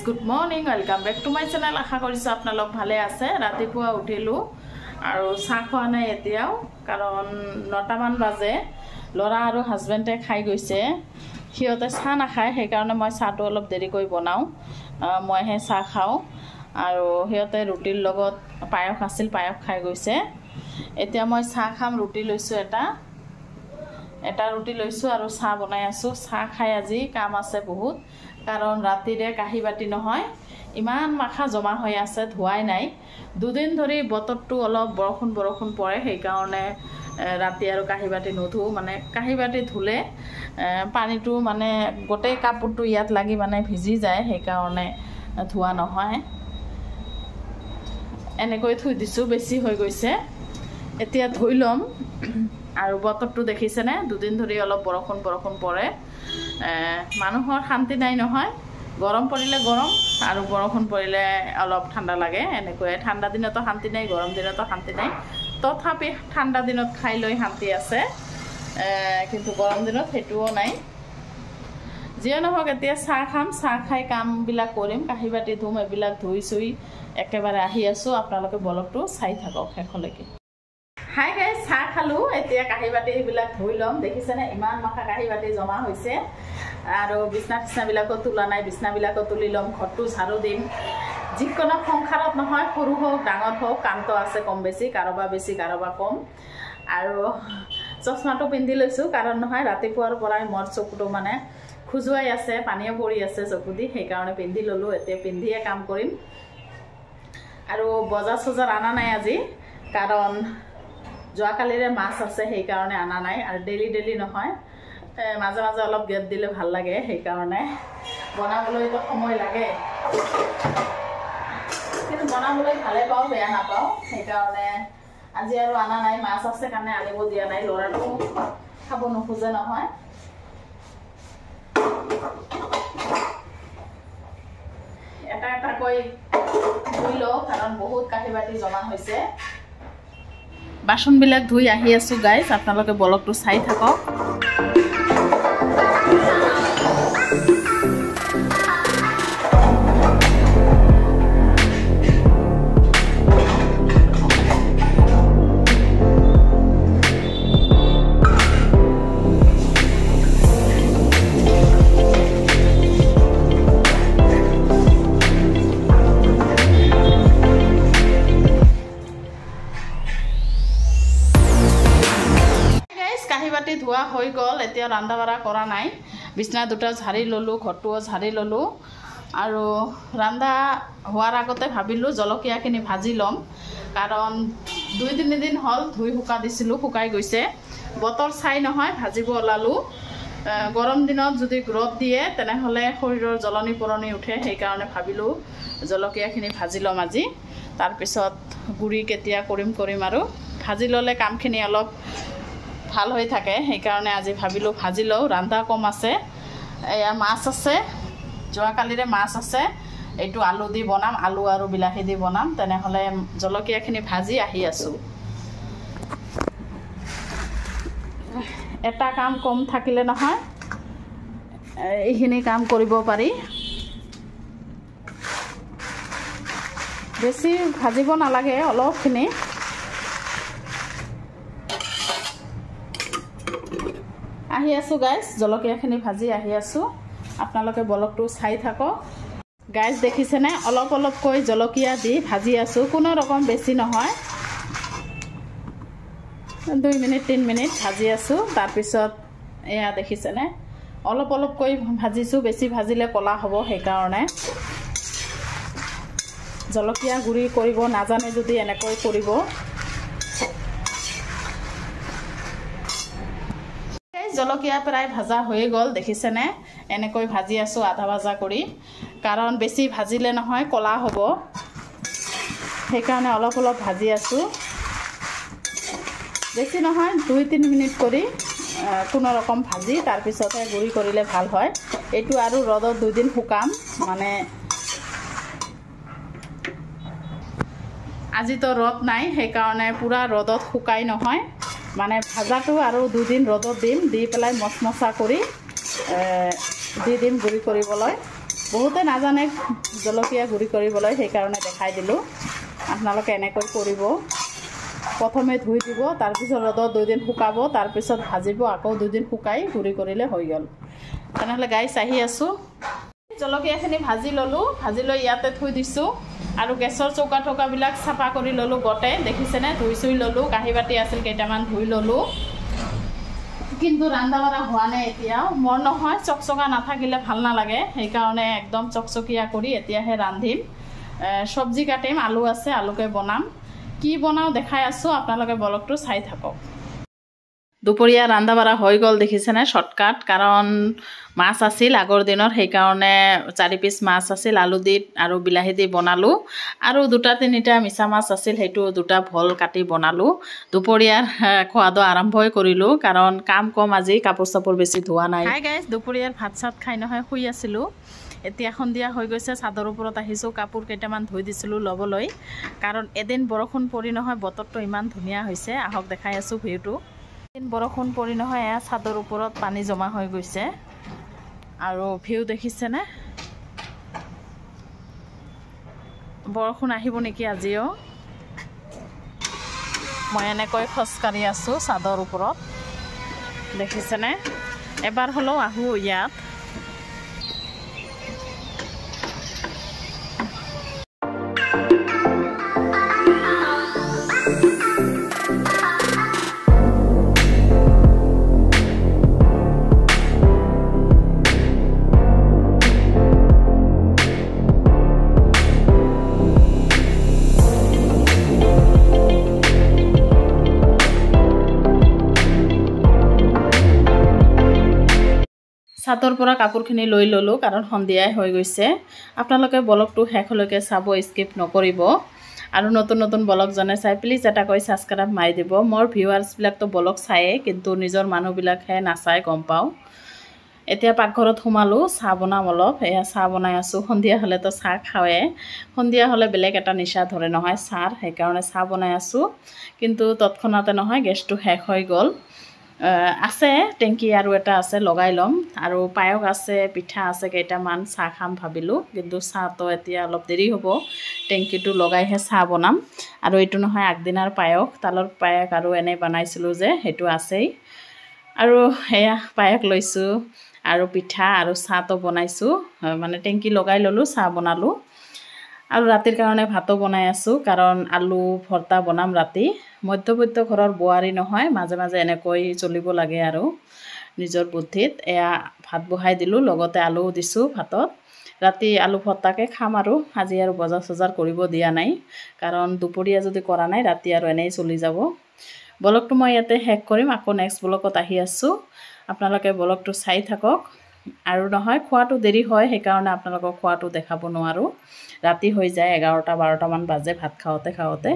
Good morning welcome back to my channel আশা কৰিছো আপোনালোক ভালে আছে ৰাতিপুৱা উঠিলো আৰু চাহ খোৱা নাই এতিয়াও কাৰণ 9টা মান বাজে লৰা আৰু হাজবেণ্ডে খাই গৈছে সিহঁতে চাহ নাখায় সেই কাৰণে মই চাহটো অলপ দেৰিকৈ বনাও মই হে চাহ খাও আৰু সিহঁতে ৰুটিৰ লগত পায়স আছিল পায়স খাই গৈছে এতিয়া মই চাহ খাম ৰুটি লৈছো এটা ৰুটি লৈছো আৰু চাহ বনাই আছো চাহ খাই আজি কাম আছে বহুত কাৰণ ৰাতিৰে কাহি বাটি নহয় ইমান মাখা জমা হৈ আছে ধুৱাই নাই দুদিন ধৰি বতৰটো অলপ বৰষুণ পৰে সেই কাৰণে ৰাতি আৰু কাহি বাটি নধু মানে কাহি বাটি ধুলে পানীটো মানে গোটেই কাপোৰটো ইয়াত লাগি মানে ভিজি যায় সেই কাৰণে ধুৱা নহয় এনেকৈ থৈ দিছো বেছি হৈ গৈছে এতিয়া ধুই লম আৰু বতৰটো দেখিছেনে দুদিন ধৰি অলপ বৰষুণ পৰে মানুহৰ শান্তি নাই নহয় গৰম পৰিলে গৰম আৰু বৰষুণ পৰিলে অলপ ঠাণ্ডা লাগে এনেকৈ ঠাণ্ডা দিনতো শান্তি নাই গৰম দিনতো শান্তি নাই তথাপি ঠাণ্ডা দিনত খাই লৈ শান্তি আছে কিন্তু গৰম দিনত হেতুও নাই যিয়ে নহওক এতিয়া চাহ খাম চাহ খাই কামবিলাক কৰিম কাহি বাটি ধুম এবিলাক ধুই চুই একেবাৰে আহি আছো আপোনালোকে ব্লগটো চাই থাকক শেষলৈকে হাই গাইস চাহ খালো এতিয়া কাহি বাটি বিলাক ধুই লম দেখিছেনে ইমান মাখা কাহি বাটি জমা হৈছে আৰু বিছনা বিলাকো তুলা নাই বিছনা বিলাকো তুলি লম ঘৰটো ঝাড়ু দিম যিকোনো সংসাৰত নহয় সৰু হোক ডাঙৰ হোক কামটো আছে কম বেছি কাৰোবা বেছি কাৰোবা কম আৰু চশমাটো পিন্ধি লৈছো কাৰণ নহয় ৰাতিপুৱাৰ পৰাই মোৰ চকুটো মানে খুজুৱাই আছে পানীও পৰি আছে চকুদি সেই কাৰণে পিন্ধি ললো এতিয়া পিন্ধিয়ে কাম কৰিম আৰু বজাৰ সজাৰ আনা নাই আজি কাৰণ যোৱাকালিৰে মাছ আছে সেই কাৰণে আনা নাই আৰু ডেইলি নহয় মাজে মাজে অলপ গেপ দিলে ভাল লাগে সেই কাৰণে বনাবলৈ তো সময় লাগে কিন্তু বনাবলৈ ভালে পাও বেয়া নাপাও সেই কাৰণে আজি আৰু আনা নাই মাছ আছে কাৰণে আনিব দিয়া নাই লৰাটো খাব নোখোজে নহয় এটা কৈ ধুই লও কাৰণ বহুত কাহি বাটি জমা হৈছে বাসন বিলাক ধুই আহি আছো গাইস আপোনালোকে ব্লগটো চাই থাকক ধোৱা হৈ গল এতিয়া ৰান্ধা বাঢ়া কৰা নাই বিছনা দুটা ঝাৰি ললো ঘৰটো ঝাৰি ললো আৰু ৰান্ধা হোৱাৰ আগতে ভাবিলো জলকীয়াখিনি ভাজি লম কাৰণ 2-3 দিন হল ধুই শুকা দিছিলো শুকাই গৈছে বতৰ চাই নহয় ভাজিব ওলালো গৰম দিনত যদি ৰ'দ দিয়ে তেনেহলে শৰীৰৰ জ্বলনি পুৰণি উঠে সেই কাৰণে ভাবিলো জলকীয়াখিনি ভাজি লম আজি তাৰ পিছত গুৰি কেতিয়া কৰিম আৰু ভাজি ললে কামখিনি অলপ ভাল হৈ থাকে সেই কাৰণে আজি ভাবিলো ভাজি লও ৰান্ধা কম আছে এয়া মাছ আছে যোৱাকালিৰে মাছ আছে এইটো আলু দি বনাম আলু আৰু বিলাহী দি বনাম তেনেহলে জলকীয়াখিনি ভাজি আহি আছো এটা কাম কম থাকিলে নহয় এইখিনি কাম কৰিব পাৰি বেছি ভাজিব নালাগে অলপখিনি আহি আছো গাইস জলকীয়াখিনি ভাজি আহি আছো আপোনালোকে ব্লগটো চাই থাকক গাইস দেখিছেনে অলপকৈ জলকীয়া দি ভাজি আছো কোনো ৰকম বেছি নহয় 2 মিনিট 3 মিনিট ভাজি আছো তাৰ পিছত এয়া দেখিছেনে অলপকৈ ভাজিছো বেছি ভাজিলে কলা হ'ব সেই কাৰণে জলকীয়া গুৰি কৰিব নাজানে যদি এনেকৈ কৰিব জলকীয়া প্ৰায় ভাজা হৈ গল দেখিছেনে এনেকৈ ভাজি আছো আধা ভাজা কৰি কাৰণ বেছি ভাজিলে নহয় কলা হ'ব সেই কাৰণে অলপ ভাজি আছো বেছি নহয় 2-3 মিনিট কৰি কোনো ৰকম ভাজি তাৰ পিছতে গুৰি কৰিলে ভাল হয় এইটো আৰু ৰদত 2 দিন শুকাম মানে আজি তো ৰদ নাই সেই কাৰণে পুৰা ৰদত শুকাই নহয় মানে ভাজাটো আৰু 2 দিন ৰদত দিম দি পেলাই মচমচা কৰি দি দিম গুৰি কৰিবলৈ বহুতে নাজানে জলকীয়া গুড়ি কৰিবলৈ, সেইকাৰণে দেখাই দিলোঁ। আপোনালোকে এনেকৈ কৰিব। প্ৰথমে ধুই দিব, তাৰপিছত ৰ'দত 2 দিন শুকাব, তাৰপিছত ভাজিব, আকৌ 2 দিন শুকাই গুড়ি কৰিলে হৈ গ'ল। তেনেহ'লে গাইছ আহি আছোঁ। জলকীয়াখিনি ভাজি ল'লোঁ, ভাজি লৈ ইয়াতে থৈ দিছোঁ আৰু গেছৰ চৌকাবিলাক চাফা কৰি ল'লোঁ গোটেই। দেখিছেনে, ধুই চুই ল'লোঁ, কাঁহী বাতি আছিল কেইটামান ধুই ল'লোঁ। কিন্তু ৰান্ধা বাঢ়া হোৱা নাই এতিয়াও। মোৰ নহয়, চকচকা নাথাকিলে ভাল নালাগে, সেইকাৰণে একদম চকচকীয়া কৰি এতিয়াহে ৰান্ধিম। চব্জি কাটিম, আলু আছে, আলুকে বনাম। কি বনাওঁ দেখাই আছোঁ, আপোনালোকে ব্লগটো চাই থাকক। দুপৰীয়া ৰান্ধা বাঢ়া হৈ গ'ল দেখিছেনে, শ্বৰ্টকাট। কাৰণ মাছ আছিল আগৰ দিনৰ, সেইকাৰণে 4 পিচ মাছ আছিল, আলু দি আৰু বিলাহী দি বনালোঁ। আৰু 2-3টা মিছা মাছ আছিল, সেইটো 2টা ভল কাটি বনালোঁ। দুপৰীয়াৰ খোৱাটো আৰম্ভই কৰিলোঁ, কাৰণ কাম কম আজি, কাপোৰ চাপোৰ বেছি ধোৱা নাই। হাই গাইছ, দুপৰীয়াৰ ভাত চাত খাই নহয় শুই আছিলোঁ। এতিয়া সন্ধিয়া হৈ গৈছে, চাদৰ ওপৰত আহিছোঁ। কাপোৰ কেইটামান ধুই দিছিলোঁ ল'বলৈ, কাৰণ এদিন বৰষুণ পৰি নহয় বতৰটো ইমান ধুনীয়া হৈছে। আহক দেখাই আছোঁ ভিউটো। এদিন বৰষুণ পৰি নহয়, এয়া চাদৰ ওপৰত পানী জমা হৈ গৈছে। আৰু ভিউ দেখিছেনে, বৰষুণ আহিব নেকি আজিও। মই এনেকৈ খোজকাঢ়ি আছোঁ চাদৰ ওপৰত, দেখিছেনে। এবাৰ হ'লেও আহোঁ ইয়াত। ছাদৰ পৰা কাপোৰখিনি লৈ ল'লোঁ, কাৰণ সন্ধিয়াই হৈ গৈছে। আপোনালোকে ব্লগটো শেষলৈকে চাব, স্কিপ নকৰিব। আৰু নতুন নতুন ব্লগ জনে চাই প্লিজ এটাকৈ ছাবস্ক্ৰাইব মাৰি দিব। মোৰ ভিউৱাৰ্ছবিলাকতো ব্লগ চায়েই, কিন্তু নিজৰ মানুহবিলাকহে নাচায়, গম পাওঁ। এতিয়া পাকঘৰত সোমালোঁ, চাহ বনাম অলপ। এয়া চাহ বনাই আছোঁ। সন্ধিয়া হ'লেতো চাহ খাওঁৱে, সন্ধিয়া হ'লে বেলেগ এটা নিচা ধৰে নহয় চাহ, সেইকাৰণে চাহ বনাই আছোঁ। কিন্তু তৎক্ষণাতে নহয়, গেছটো শেষ হৈ গ'ল। আছে টেংকি আৰু এটা আছে, লগাই ল'ম। আৰু পায়স আছে, পিঠা আছে কেইটামান, চাহ খাম ভাবিলোঁ। কিন্তু চাহটো এতিয়া অলপ দেৰি হ'ব, টেংকিটো লগাইহে চাহ বনাম। আৰু এইটো নহয় আগদিনাৰ পায়স, তালৰ পায়স আৰু এনেই বনাইছিলোঁ যে, সেইটো আছেই। আৰু এয়া পায়স লৈছোঁ আৰু পিঠা আৰু চাহটো বনাইছোঁ। মানে টেংকি লগাই ল'লোঁ, চাহ বনালোঁ। আৰু ৰাতিৰ কাৰণে ভাতো বনাই আছোঁ, কাৰণ আলু ভৰ্তা বনাম ৰাতি। মধ্যবিত্ত ঘৰৰ বোৱাৰী নহয়, মাজে মাজে এনেকৈ চলিব লাগে আৰু নিজৰ বুদ্ধিত। এয়া ভাত বহাই দিলোঁ, লগতে আলুও দিছোঁ ভাতত। ৰাতি আলু ভৰ্তাকে খাম আৰু আজি আৰু বজাৰ চজাৰ কৰিব দিয়া নাই, কাৰণ দুপৰীয়া যদি কৰা নাই ৰাতি আৰু এনেই চলি যাব। ব্লগটো মই ইয়াতে শেষ কৰিম, আকৌ নেক্সট ব্লগত আহি আছোঁ। আপোনালোকে ব্লগটো চাই থাকক। আৰু নহয়, খোৱাটো দেৰি হয়, সেইকাৰণে আপোনালোকক খোৱাটো দেখাব নোৱাৰোঁ। ৰাতি হৈ যায়, 11টা 12টামান বাজে ভাত খাওঁতে খাওঁতে।